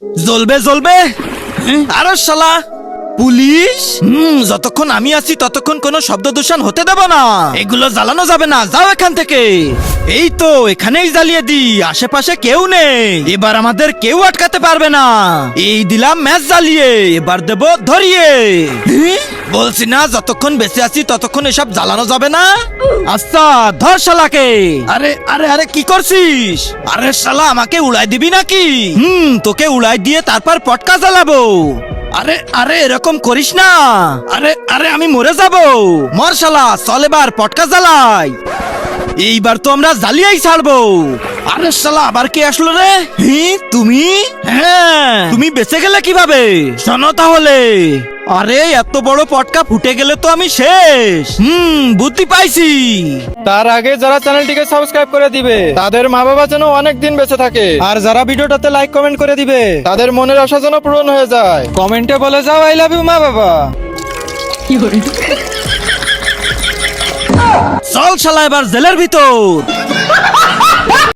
জ্বলবে জ্বলবে। আরে শালা পুলিশ, যতক্ষণ আমি আছি ততক্ষণ কোনো শব্দ দূষণ হতে দেব না। এগুলো জ্বালানো যাবে না, যাও এখান থেকে। এই তো এখানেই জ্বালিয়ে দি, আশেপাশে কেউ নেই, এবার আমাদের কেউ আটকাতে পারবে না। এই দিলাম ম্যাচ জ্বালিয়ে, এবার দেব ধরিয়ে। বলছি না যতক্ষণ বেঁচে আছি ততক্ষণ এসব জ্বালানো যাবে না। আচ্ছা ধর শালাকে। আরে আরে আরে কি করছিস? আরে শালা আমাকে উড়াই দিবি নাকি? তোকে উড়াই দিয়ে তারপর পটকা জ্বালাবো। আরে আরে এরকম করিস না। আরে আরে আমি মরে যাব। মর শালা, চল এবার পটকা জ্বালাই। এইবার তো আমরা জ্বালিয়েই ছাড়বো। আরে শালা আবার কে আসলো রে? তুমি? হ্যাঁ, তুমি বেঁচে গেলে কিভাবে? শোনো তাহলে। আরে এত বড় পটকা ফুটে গেলে তো আমি শেষ। বুদ্ধি পাইছি। তার আগে যারা চ্যানেলটিকে সাবস্ক্রাইব করে দিবে তাদের মা বাবা যেন অনেক দিন বেঁচে থাকে, আর যারা ভিডিওটাতে লাইক কমেন্ট করে দিবে তাদের মনের আশা যেন পূরণ হয়ে যায়। কমেন্টে বলে যাও আই লাভ ইউ মা বাবা। চল শালা এবার জেলের ভিতর।